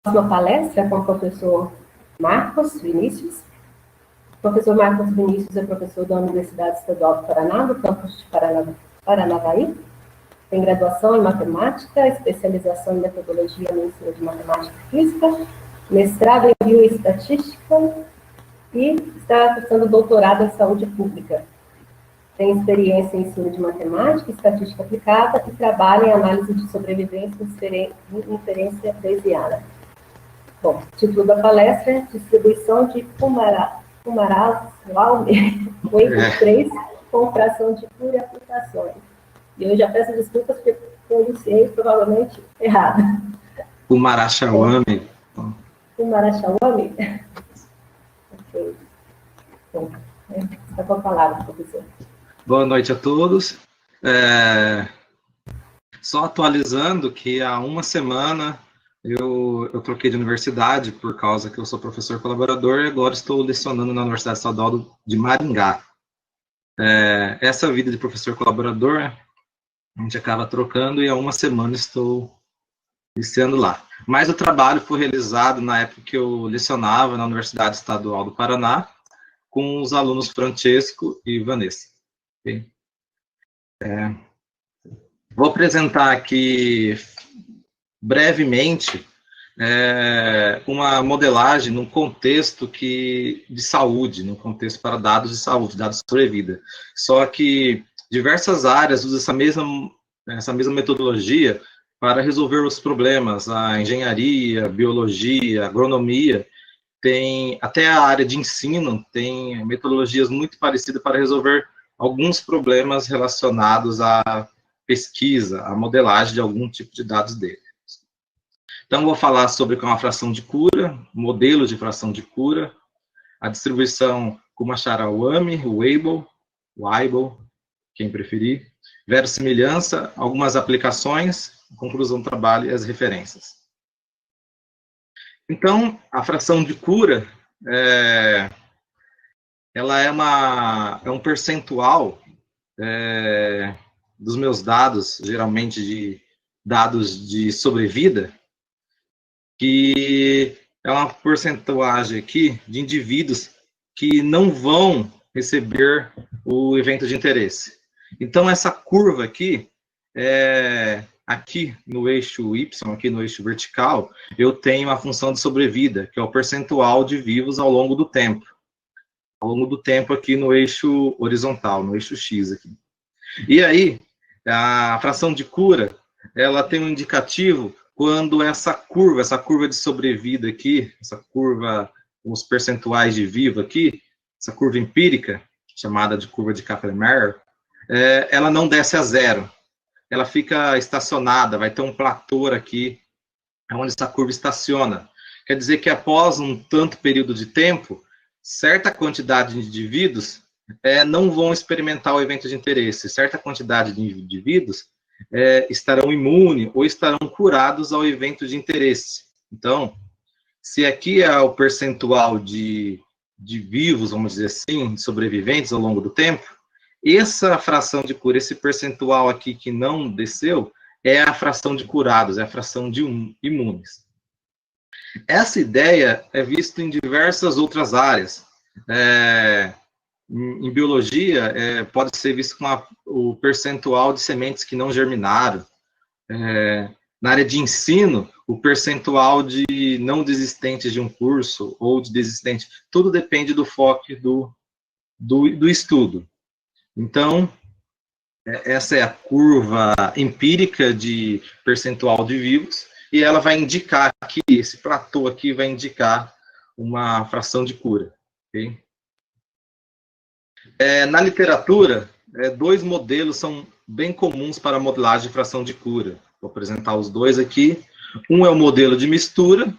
próxima palestra é com o professor Marcos Vinícius. O professor Marcos Vinícius é professor da Universidade Estadual do Paraná, do campus de Paranavaí. Tem graduação em matemática, especialização em metodologia no ensino de matemática e física, mestrado em bioestatística e está cursando doutorado em saúde pública. Tem experiência em ensino de matemática e estatística aplicada e trabalha em análise de sobrevivência e inferência bayesiana. Bom, o título da palestra é Distribuição de Fumaral-Walmer, Weibo 3, com fração de Cura e aplicações. E eu já peço desculpas porque pronunciei provavelmente errado. Fumarachawame. Fumarachawame? Ok. Bom, está com a palavra, professor. Boa noite a todos. Só atualizando que há uma semana eu troquei de universidade por causa que eu sou professor colaborador e agora estou lecionando na Universidade Estadual de Maringá. Essa vida de professor colaborador, a gente acaba trocando e há uma semana estou lecionando lá. Mas o trabalho foi realizado na época que eu lecionava na Universidade Estadual do Paraná com os alunos Francesco e Vanessa. Okay? Vou apresentar aqui brevemente uma modelagem num contexto de saúde, num contexto para dados de saúde, dados sobre vida. Só que diversas áreas usam essa mesma metodologia para resolver os problemas. A engenharia, biologia, agronomia, até a área de ensino tem metodologias muito parecidas para resolver alguns problemas relacionados à pesquisa, à modelagem de algum tipo de dados dele. Então, vou falar sobre a fração de cura, modelos de fração de cura, a distribuição Kumachara-Walmer, Weibo, quem preferir, verossimilhança, algumas aplicações, conclusão do trabalho e as referências. Então, a fração de cura, ela é um percentual dos meus dados, geralmente de dados de sobrevida, que é uma porcentagem aqui de indivíduos que não vão receber o evento de interesse. Então, essa curva aqui, aqui no eixo Y, aqui no eixo vertical, eu tenho a função de sobrevida, que é o percentual de vivos ao longo do tempo. Ao longo do tempo aqui no eixo horizontal, no eixo X aqui. E aí, a fração de cura, ela tem um indicativo quando essa curva de sobrevida aqui, essa curva, os percentuais de vivo aqui, essa curva empírica, chamada de curva de Kaplan-Meier, ela não desce a zero. Ela fica estacionada, vai ter um platô aqui, onde essa curva estaciona. Quer dizer que após um tanto período de tempo, certa quantidade de indivíduos não vão experimentar o evento de interesse, certa quantidade de indivíduos estarão imunes ou estarão curados ao evento de interesse. Então, se aqui é o percentual de vivos, vamos dizer assim, de sobreviventes ao longo do tempo, essa fração de cura, esse percentual aqui que não desceu, é a fração de curados, é a fração de imunes. Essa ideia é vista em diversas outras áreas. Em biologia, pode ser visto com o percentual de sementes que não germinaram. Na área de ensino, o percentual de não desistentes de um curso ou de desistentes, tudo depende do foco do estudo. Então, essa é a curva empírica de percentual de vivos, e ela vai indicar aqui, esse platô aqui vai indicar uma fração de cura. Okay? Na literatura, dois modelos são bem comuns para a modelagem de fração de cura. Vou apresentar os dois aqui. Um é o modelo de mistura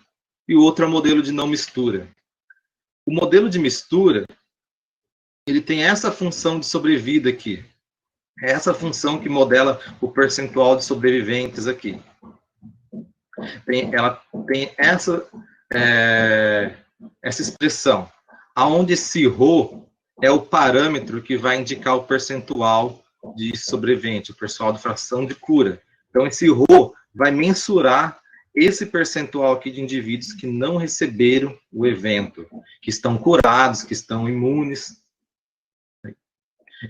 e o outro é o modelo de não mistura. O modelo de mistura, ele tem essa função de sobrevida aqui. É essa função que modela o percentual de sobreviventes aqui. Ela tem essa expressão, aonde esse ρ é o parâmetro que vai indicar o percentual de sobrevivente, o percentual de fração de cura. Então, esse ρ vai mensurar esse percentual aqui de indivíduos que não receberam o evento, que estão curados, que estão imunes.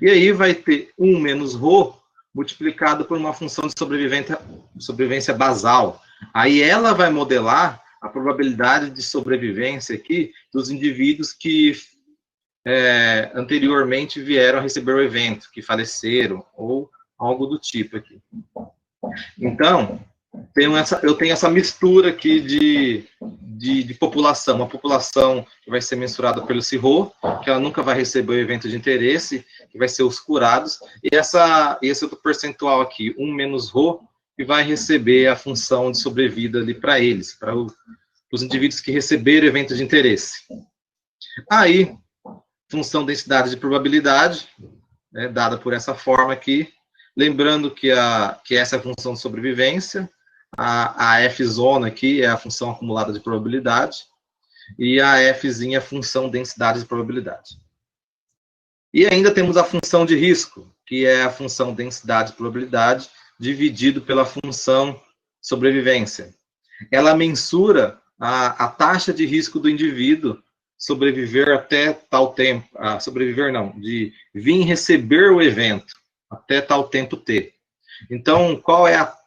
E aí vai ter 1 menos ρ multiplicado por uma função de sobrevivência basal. Aí ela vai modelar a probabilidade de sobrevivência aqui dos indivíduos que anteriormente vieram a receber o evento, que faleceram, ou algo do tipo aqui. Então, eu tenho essa mistura aqui de população. Uma população que vai ser mensurada pelo CIRO, que ela nunca vai receber o evento de interesse, que vai ser os curados, e esse outro percentual aqui, 1 menos ρ, que vai receber a função de sobrevida ali para eles, para os indivíduos que receberam evento de interesse. Aí, função densidade de probabilidade, dada por essa forma aqui, lembrando que essa é a função de sobrevivência, a F zona aqui é a função acumulada de probabilidade, e a Fzinha é a função densidade de probabilidade. E ainda temos a função de risco, que é a função densidade de probabilidade, dividido pela função sobrevivência. Ela mensura a taxa de risco do indivíduo sobreviver até tal tempo, de vir receber o evento até tal tempo T. Então, qual é a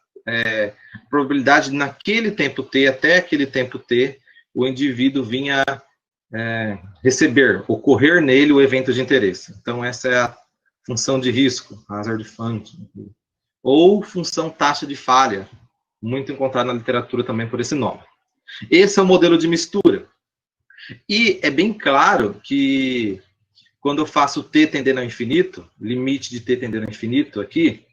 probabilidade naquele tempo T, até aquele tempo T, o indivíduo vinha ocorrer nele o evento de interesse. Então, essa é a função de risco, hazard function, ou função taxa de falha, muito encontrada na literatura também por esse nome. Esse é o modelo de mistura. E é bem claro que quando eu faço t tendendo ao infinito, limite de t tendendo ao infinito aqui,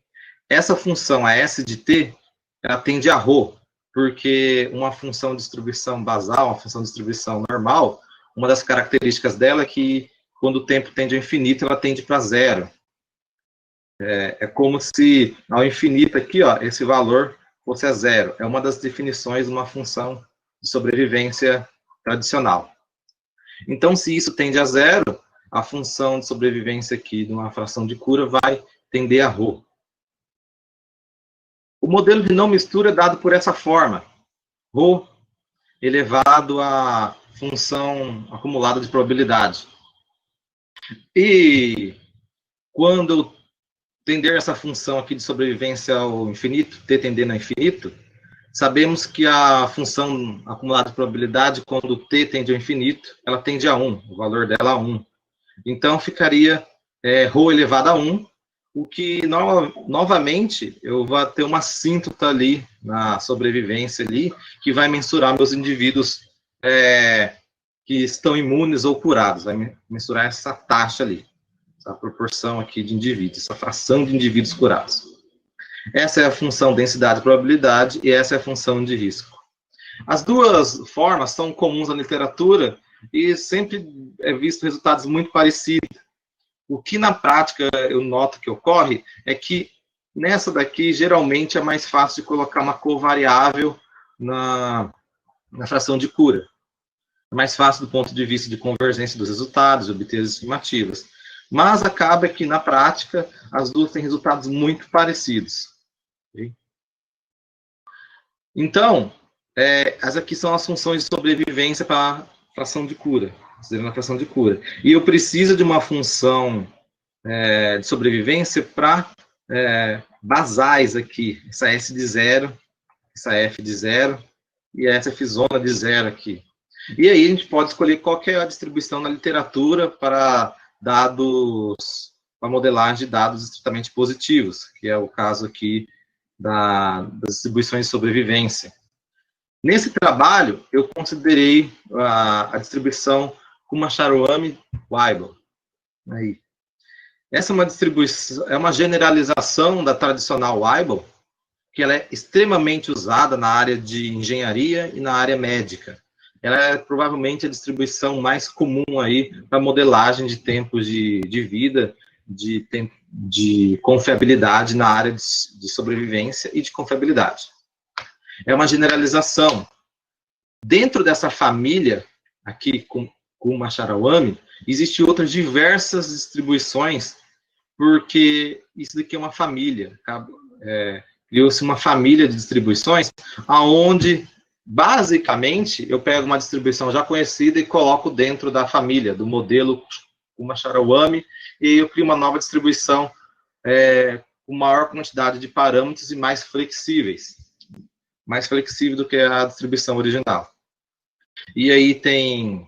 essa função, a S de t, ela tende a ρ, porque uma função de distribuição basal, uma função de distribuição normal, uma das características dela é que quando o tempo tende ao infinito, ela tende para zero. É como se ao infinito aqui, ó, esse valor fosse a zero. É uma das definições de uma função de sobrevivência tradicional. Então, se isso tende a zero, a função de sobrevivência aqui de uma fração de cura vai tender a ρ. O modelo de não mistura é dado por essa forma. ρ elevado à função acumulada de probabilidade. E quando eu tender essa função aqui de sobrevivência ao infinito, t tendendo ao infinito, sabemos que a função acumulada de probabilidade, quando t tende ao infinito, ela tende a 1, o valor dela a 1. Então, ficaria ρ elevado a 1, o que, novamente, eu vou ter uma assíntota ali, na sobrevivência ali, que vai mensurar meus indivíduos que estão imunes ou curados, vai mensurar essa taxa ali, essa proporção aqui de indivíduos, essa fração de indivíduos curados. Essa é a função densidade e probabilidade, e essa é a função de risco. As duas formas são comuns na literatura, e sempre é visto resultados muito parecidos. O que na prática eu noto que ocorre é que nessa daqui geralmente é mais fácil de colocar uma covariável na fração de cura. É mais fácil do ponto de vista de convergência dos resultados, de obter as estimativas. Mas acaba que na prática as duas têm resultados muito parecidos. Okay? Então, as aqui são as funções de sobrevivência para a fração de cura. Na fração de cura. E eu preciso de uma função de sobrevivência para basais aqui. Essa S de 0, essa F de 0 e essa F zona de 0 aqui. E aí a gente pode escolher qual que é a distribuição na literatura para dados, para modelagem de dados estritamente positivos, que é o caso aqui das distribuições de sobrevivência. Nesse trabalho, eu considerei a distribuição Kumachar-Uami-Weibull. Aí. Essa é uma distribuição, é uma generalização da tradicional Weibull, que ela é extremamente usada na área de engenharia e na área médica. Ela é provavelmente a distribuição mais comum aí para modelagem de tempos de vida, de confiabilidade na área de sobrevivência e de confiabilidade. É uma generalização. Dentro dessa família, aqui com Kumachar-Uami, existem outras diversas distribuições, porque isso daqui é uma família. Criou-se uma família de distribuições, onde Basicamente, eu pego uma distribuição já conhecida e coloco dentro da família, do modelo Kumachara-Wami, e eu crio uma nova distribuição com maior quantidade de parâmetros e mais flexíveis. Mais flexível do que a distribuição original. E aí tem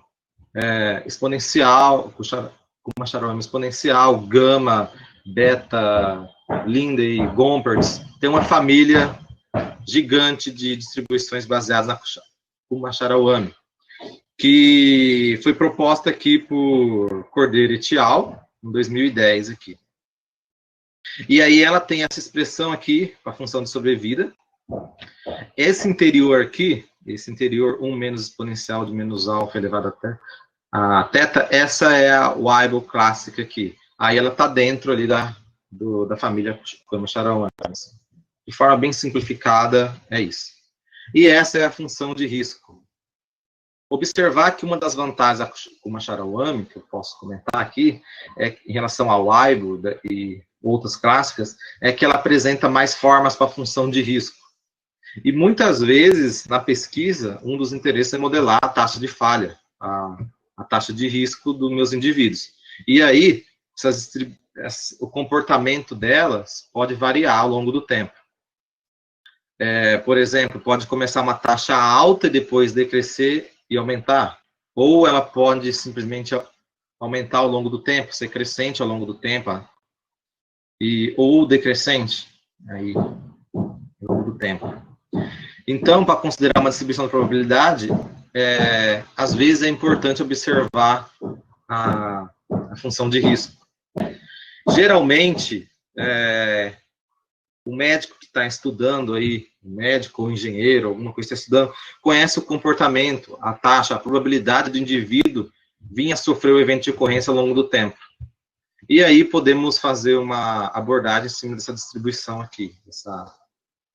exponencial, Kumachara-Wami exponencial, gama, beta, Lindley, Gompertz. Tem uma família gigante de distribuições baseadas na Kumachara-Wami, que foi proposta aqui por Cordeiro et al. Em 2010 aqui. E aí ela tem essa expressão aqui, com a função de sobrevida. Esse interior aqui, esse interior 1 menos exponencial de menos alfa elevado até a θ, essa é a Weibull clássica aqui. Aí ela está dentro ali da família Kumachara-Wami. De forma bem simplificada, é isso. E essa é a função de risco. Observar que uma das vantagens da Kumachara-Wami, que eu posso comentar aqui, em relação ao Weibull e outras clássicas, é que ela apresenta mais formas para a função de risco. E muitas vezes, na pesquisa, um dos interesses é modelar a taxa de falha, a taxa de risco dos meus indivíduos. E aí, o comportamento delas pode variar ao longo do tempo. Por exemplo, pode começar uma taxa alta e depois decrescer e aumentar. Ou ela pode simplesmente aumentar ao longo do tempo, ser crescente ao longo do tempo, ou decrescente aí, ao longo do tempo. Então, para considerar uma distribuição de probabilidade, às vezes é importante observar a função de risco. Geralmente, o médico que está estudando aí, o médico ou engenheiro, alguma coisa que está estudando, conhece o comportamento, a taxa, a probabilidade do indivíduo vir a sofrer o evento de ocorrência ao longo do tempo. E aí podemos fazer uma abordagem em cima dessa distribuição aqui,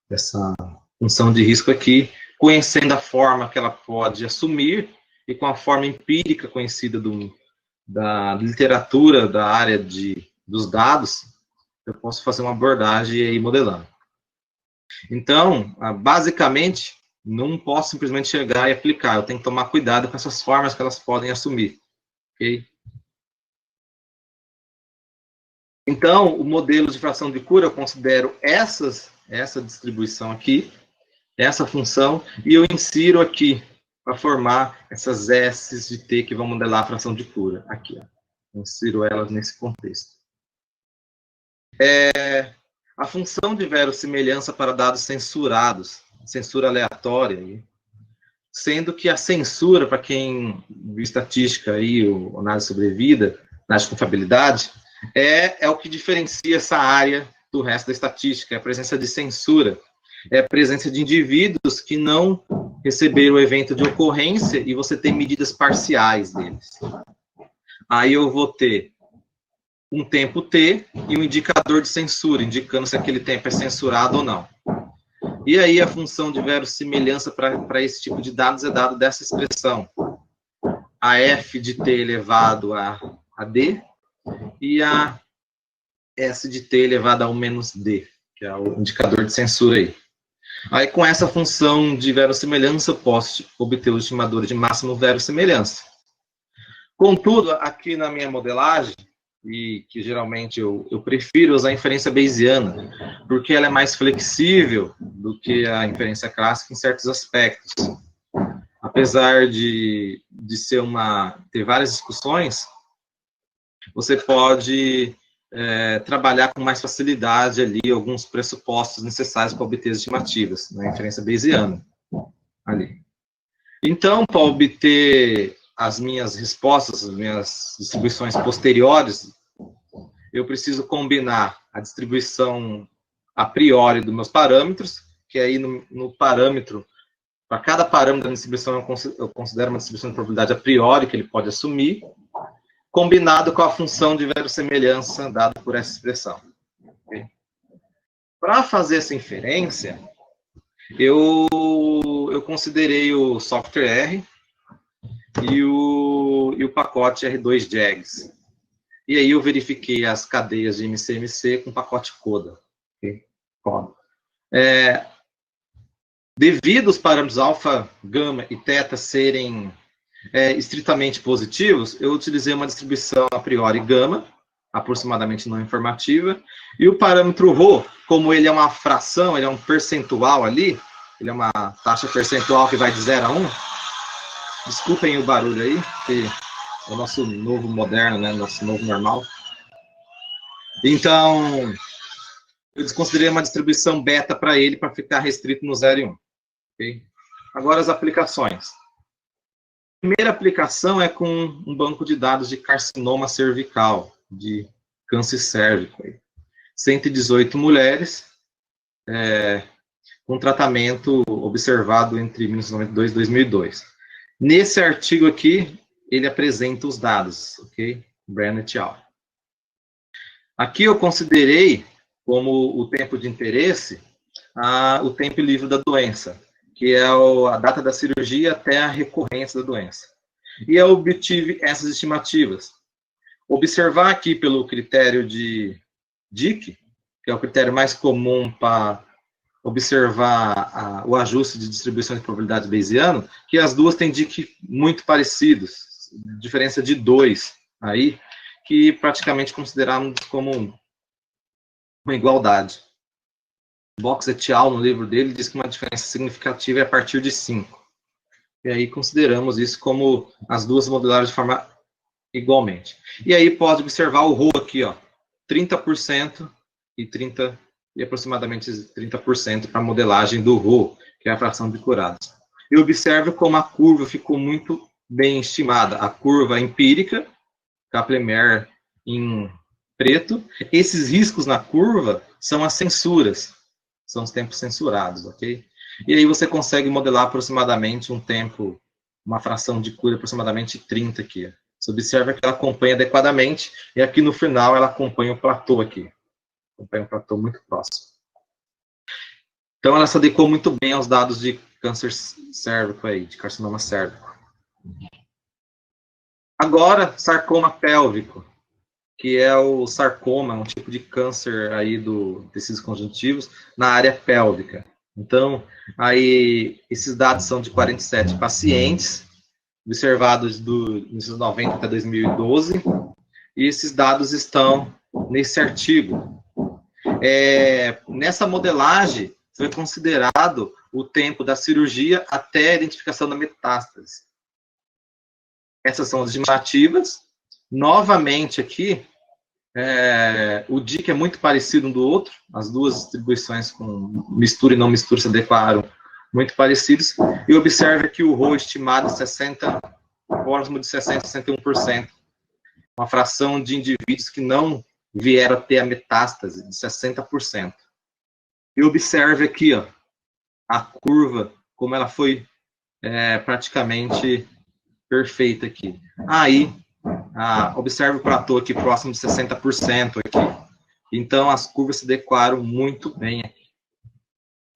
dessa função de risco aqui, conhecendo a forma que ela pode assumir e com a forma empírica conhecida da literatura da área dos dados, eu posso fazer uma abordagem aí modelando. Então, basicamente, não posso simplesmente chegar e aplicar, eu tenho que tomar cuidado com essas formas que elas podem assumir. Ok? Então, o modelo de fração de cura, eu considero essa distribuição aqui, essa função, e eu insiro aqui para formar essas S de T que vão modelar a fração de cura. Aqui, ó. Insiro elas nesse contexto. A função de verossimilhança para dados censurados, censura aleatória, sendo que a censura, para quem viu estatística aí, ou análise sobrevida, análise de confiabilidade, é o que diferencia essa área do resto da estatística, é a presença de censura, é a presença de indivíduos que não receberam o evento de ocorrência e você tem medidas parciais deles. Aí eu vou ter um tempo T e um indicador de censura, indicando se aquele tempo é censurado ou não. E aí a função de verossimilhança para esse tipo de dados é dado dessa expressão. A F de T elevado a D e a S de T elevado a 1 menos D, que é o indicador de censura aí. Aí com essa função de verossimilhança eu posso obter o estimador de máximo verossimilhança. Contudo, aqui na minha modelagem, e que geralmente eu prefiro usar a inferência bayesiana, porque ela é mais flexível do que a inferência clássica em certos aspectos. Apesar de ter várias discussões, você pode trabalhar com mais facilidade ali alguns pressupostos necessários para obter as estimativas na inferência bayesiana. Ali. Então, para obter as minhas respostas, as minhas distribuições posteriores, eu preciso combinar a distribuição a priori dos meus parâmetros, que aí no parâmetro, para cada parâmetro da distribuição, eu considero uma distribuição de probabilidade a priori que ele pode assumir, combinado com a função de verossimilhança dada por essa expressão. Okay? Para fazer essa inferência, eu considerei o software R, e o pacote R2JAGS. E aí eu verifiquei as cadeias de MCMC com o pacote CODA. Okay? Devido os parâmetros alfa, gama e teta serem estritamente positivos, eu utilizei uma distribuição a priori gama, aproximadamente não informativa, e o parâmetro ρ, como ele é uma fração, ele é um percentual ali, ele é uma taxa percentual que vai de 0 a 1, desculpem o barulho aí, que é o nosso novo moderno, né, nosso novo normal. Então, eu desconsiderei uma distribuição beta para ele, para ficar restrito no 0 e 1. Okay? Agora as aplicações. A primeira aplicação é com um banco de dados de carcinoma cervical, de câncer cérvico. 118 mulheres, com tratamento observado entre 1992 e 2002. Nesse artigo aqui, ele apresenta os dados, ok? Brenner et al. Aqui eu considerei como o tempo de interesse o tempo livre da doença, que é a data da cirurgia até a recorrência da doença. E eu obtive essas estimativas. Observar aqui pelo critério de Dick, que é o critério mais comum para observar o ajuste de distribuição de probabilidade bayesiano, que as duas têm Dick muito parecidos, diferença de 2 aí, que praticamente consideramos como uma igualdade. Box et al., no livro dele, diz que uma diferença significativa é a partir de 5. E aí consideramos isso como as duas modeladas de forma igualmente. E aí pode observar o ρ aqui, ó, 30% e aproximadamente 30% para a modelagem do ρ, que é a fração de curados. E observe como a curva ficou muito bem estimada. A curva empírica, Kaplan-Meier em preto. Esses riscos na curva são as censuras. São os tempos censurados, ok? E aí você consegue modelar aproximadamente um tempo, uma fração de cura aproximadamente 30 aqui. Você observa que ela acompanha adequadamente, e aqui no final ela acompanha o platô aqui. Acompanha um platô muito próximo. Então ela se adequou muito bem aos dados de câncer cérvico aí, de carcinoma cérvico. Agora, sarcoma pélvico, que é o sarcoma, um tipo de câncer aí do tecidos conjuntivos na área pélvica. Então, aí esses dados são de 47 pacientes, observados do início dos 90 até 2012, e esses dados estão nesse artigo. Nessa modelagem, foi considerado o tempo da cirurgia até a identificação da metástase. Essas são as estimativas. Novamente aqui, o DIC é muito parecido um do outro, as duas distribuições com mistura e não mistura se adequaram muito parecidos, e observe aqui o ρ estimado próximo de 60% a 61%, uma fração de indivíduos que não vieram a ter a metástase de 60%. E observe aqui, ó, a curva, como ela foi praticamente perfeita aqui. Aí, observe o platô aqui próximo de 60% aqui. Então, as curvas se adequaram muito bem aqui,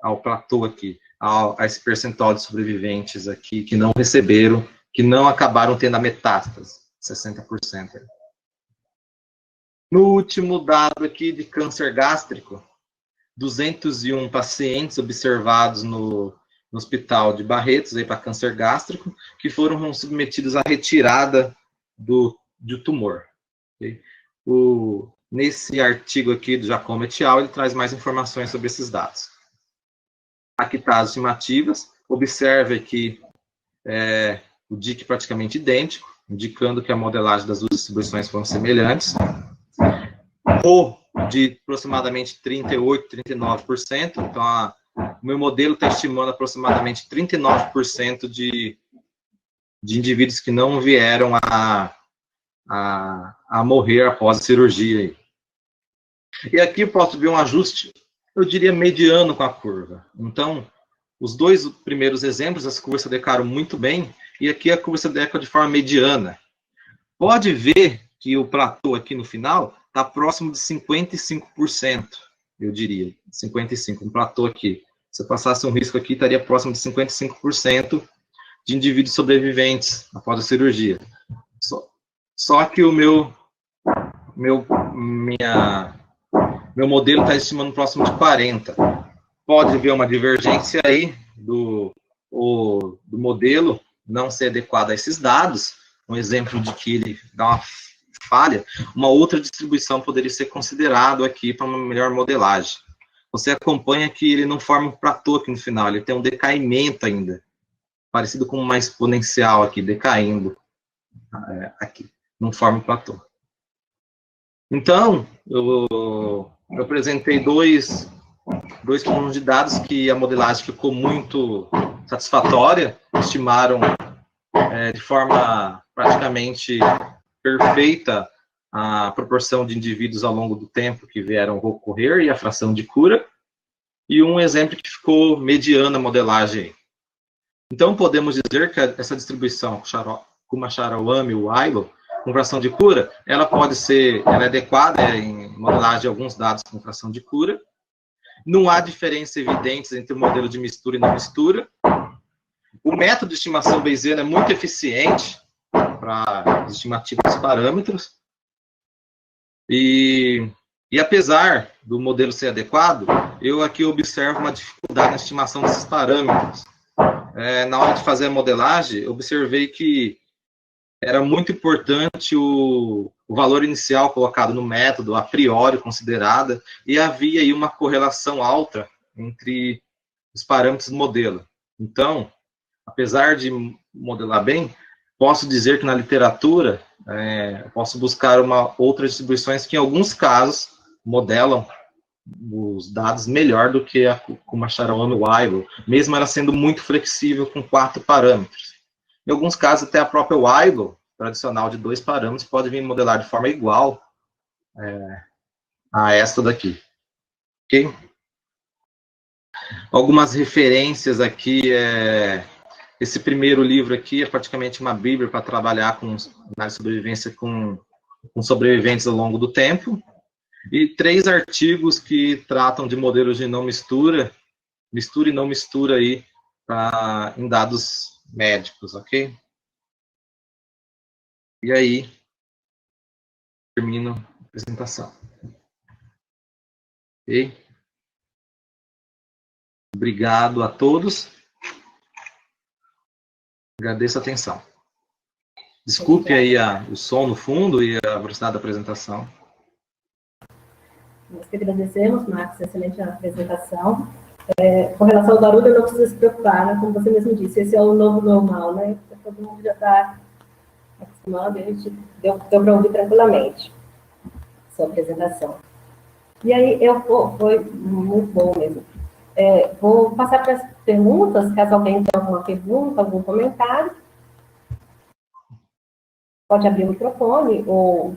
ao platô aqui, a esse percentual de sobreviventes aqui que não receberam, que não acabaram tendo a metástase, 60%. No último dado aqui de câncer gástrico, 201 pacientes observados no Hospital de Barretos, para câncer gástrico, que foram submetidos à retirada do tumor. Okay? Nesse artigo aqui do Giacomo et al., ele traz mais informações sobre esses dados. Aqui está as estimativas. Observe aqui o DIC praticamente idêntico, indicando que a modelagem das duas distribuições foram semelhantes. O de aproximadamente 38%, 39%. Então, o meu modelo está estimando aproximadamente 39% de indivíduos que não vieram a morrer após a cirurgia. E aqui eu posso ver um ajuste, eu diria, mediano com a curva. Então, os dois primeiros exemplos, as curvas se adequaram muito bem, e aqui a curva se adequa de forma mediana. Pode ver que o platô aqui no final está próximo de 55%, eu diria, 55%, um platô aqui. Se eu passasse um risco aqui, estaria próximo de 55% de indivíduos sobreviventes após a cirurgia. Só que o meu modelo está estimando próximo de 40%. pode haver uma divergência aí do modelo não ser adequado a esses dados, um exemplo de que ele dá uma falha, uma outra distribuição poderia ser considerado aqui para uma melhor modelagem. Você acompanha que ele não forma um platô aqui no final, ele tem um decaimento ainda, parecido com uma exponencial aqui, decaindo aqui, não forma um platô. Então, eu apresentei dois conjuntos de dados que a modelagem ficou muito satisfatória, estimaram de forma praticamente perfeita a proporção de indivíduos ao longo do tempo que vieram ocorrer e a fração de cura, e um exemplo que ficou mediana a modelagem. Então, podemos dizer que essa distribuição Kumachara-Wami-Wilo, com fração de cura, ela é adequada em modelagem de alguns dados com fração de cura. Não há diferenças evidentes entre o modelo de mistura e não mistura. O método de estimação Bayesiana é muito eficiente para estimativa dos parâmetros. E apesar do modelo ser adequado, eu aqui observo uma dificuldade na estimação desses parâmetros. Na hora de fazer a modelagem, observei que era muito importante o valor inicial colocado no método, a priori considerada, e havia aí uma correlação alta entre os parâmetros do modelo. Então, apesar de modelar bem, posso dizer que na literatura, posso buscar outras distribuições que, em alguns casos, modelam os dados melhor do que a Kumachara-Wami-Wilo, mesmo ela sendo muito flexível com 4 parâmetros. Em alguns casos, até a própria Wilo, tradicional de 2 parâmetros, pode vir modelar de forma igual a esta daqui. Ok? Algumas referências aqui, esse primeiro livro aqui é praticamente uma bíblia para trabalhar com análise de sobrevivência com sobreviventes ao longo do tempo. E 3 artigos que tratam de modelos de não mistura e não mistura aí em dados médicos, ok? E aí, termino a apresentação. Ok? Obrigado a todos. Agradeço a atenção. Desculpe aí o som no fundo e a velocidade da apresentação. Nós que agradecemos, Marcos, excelente apresentação. Com relação ao barulho, não precisa se preocupar, né? Como você mesmo disse, esse é o novo normal, né? Todo mundo já está acostumado, a gente deu para ouvir tranquilamente a sua apresentação. E aí, foi muito bom mesmo. Vou passar para as perguntas, caso alguém tenha alguma pergunta, algum comentário. Pode abrir o microfone ou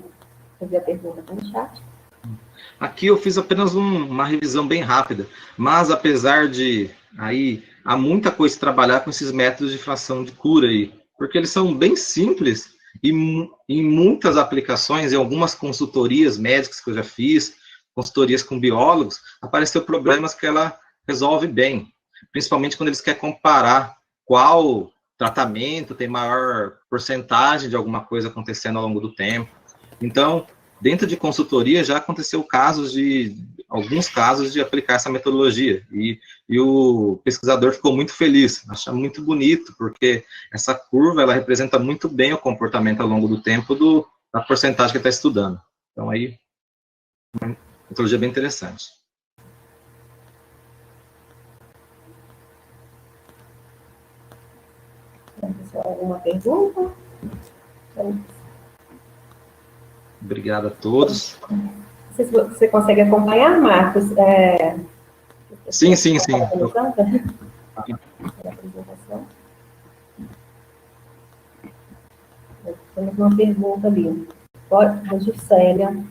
fazer a pergunta no chat. Aqui eu fiz apenas uma revisão bem rápida, mas apesar de aí há muita coisa a trabalhar com esses métodos de fração de cura aí, porque eles são bem simples e em muitas aplicações, em algumas consultorias médicas que eu já fiz, consultorias com biólogos, apareceu problemas que ela resolve bem, principalmente quando eles querem comparar qual tratamento tem maior porcentagem de alguma coisa acontecendo ao longo do tempo. Então, dentro de consultoria já aconteceu alguns casos de aplicar essa metodologia, e o pesquisador ficou muito feliz, achou muito bonito, porque essa curva ela representa muito bem o comportamento ao longo do tempo da porcentagem que está estudando. Então aí, uma metodologia bem interessante. Alguma pergunta? Obrigado a todos. Não sei se você consegue acompanhar, Marcos. Sim. Temos uma pergunta ali. A Juscelia,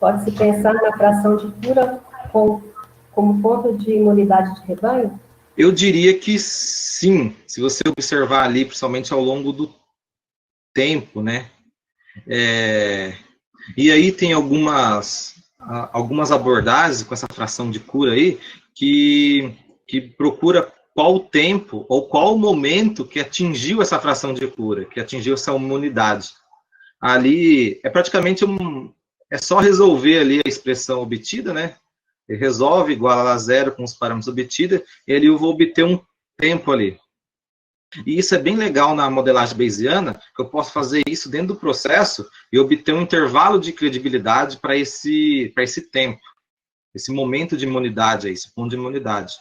pode-se pensar na fração de cura como ponto de imunidade de rebanho? Eu diria que sim, se você observar ali, principalmente ao longo do tempo, né? E aí tem algumas abordagens com essa fração de cura aí, que procura qual o tempo ou qual o momento que atingiu essa fração de cura, que atingiu essa imunidade. Ali é praticamente é só resolver ali a expressão obtida, né? Ele resolve igual a zero com os parâmetros obtidos, e ali eu vou obter um tempo ali. E isso é bem legal na modelagem bayesiana, que eu posso fazer isso dentro do processo e obter um intervalo de credibilidade para esse tempo, esse momento de imunidade, esse ponto de imunidade.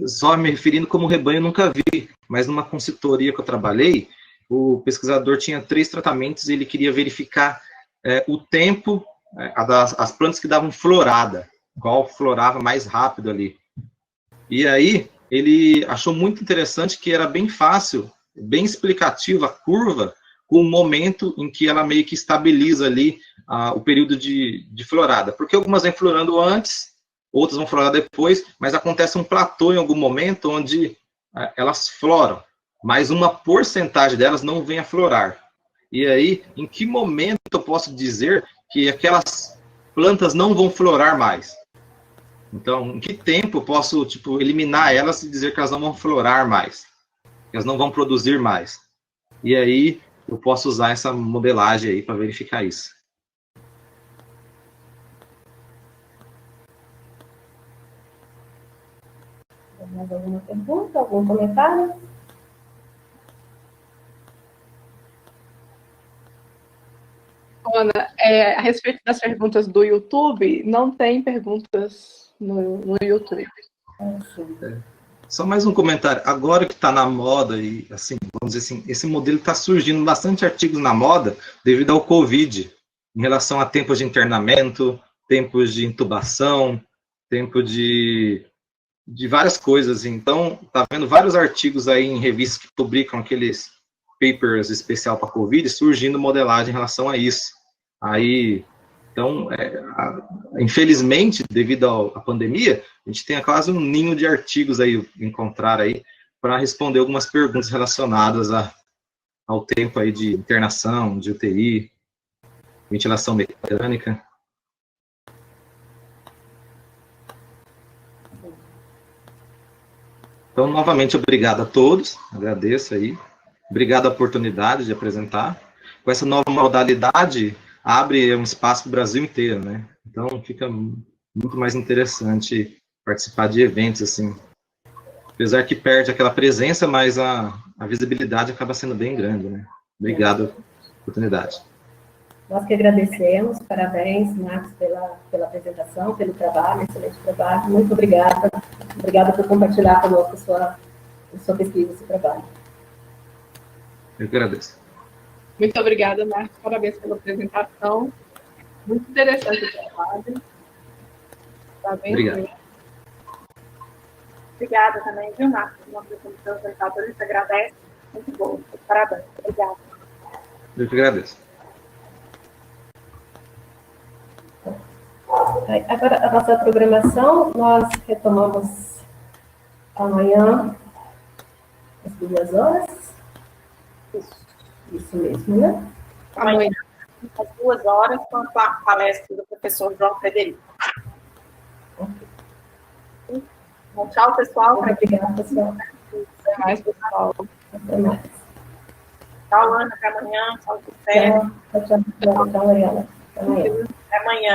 Só me referindo como rebanho, eu nunca vi, mas numa consultoria que eu trabalhei, o pesquisador tinha 3 tratamentos e ele queria verificar o tempo, as plantas que davam florada, qual florava mais rápido ali. E aí, ele achou muito interessante que era bem fácil, bem explicativa a curva, com o momento em que ela meio que estabiliza ali o período de florada. Porque algumas vêm florando antes, outras vão florar depois, mas acontece um platô em algum momento onde elas floram, mas uma porcentagem delas não vem a florar. E aí, em que momento eu posso dizer que aquelas plantas não vão florar mais? Então, em que tempo eu posso, eliminar elas e dizer que elas não vão florar mais? Que elas não vão produzir mais? E aí, eu posso usar essa modelagem aí para verificar isso. Tem mais alguma pergunta, algum comentário? Ana, a respeito das perguntas do YouTube, não tem perguntas no YouTube. Só mais um comentário. Agora que está na moda, e assim, vamos dizer assim, esse modelo está surgindo bastante artigos na moda devido ao Covid, em relação a tempos de internamento, tempos de intubação, tempo de várias coisas. Então, está vendo vários artigos aí em revistas que publicam aqueles papers especial para Covid, surgindo modelagem em relação a isso. Aí, então, infelizmente, devido à pandemia, a gente tem quase um ninho de artigos aí, encontrar aí, para responder algumas perguntas relacionadas ao tempo aí de internação, de UTI, ventilação mecânica. Então, novamente, obrigado a todos, agradeço aí, obrigado a oportunidade de apresentar. Com essa nova modalidade, abre um espaço para o Brasil inteiro, né? Então, fica muito mais interessante participar de eventos, assim. Apesar que perde aquela presença, mas a visibilidade acaba sendo bem grande, né? Obrigado pela oportunidade. Nós que agradecemos, parabéns, Marcos, pela apresentação, pelo trabalho, excelente trabalho. Muito obrigada. Obrigada por compartilhar conosco a sua pesquisa, o seu trabalho. Eu que agradeço. Muito obrigada, Marcos. Parabéns pela apresentação. Muito interessante o trabalho. Tá bem? Obrigado. Obrigada também, viu, Marcos? Nossa comissão orientadora agradece. Muito bom. Parabéns. Obrigada. Eu que agradeço. Agora, a nossa programação, nós retomamos amanhã, às 2 horas. Isso mesmo, né? Amanhã, às 2 horas, com a palestra do professor João Frederico. Okay. Bom, tchau, pessoal. Muito obrigada, pessoal. Até mais, pessoal. Até mais. Tchau, Ana. Até amanhã. Tchau, José. Tchau, Mariana. Até amanhã. Até amanhã.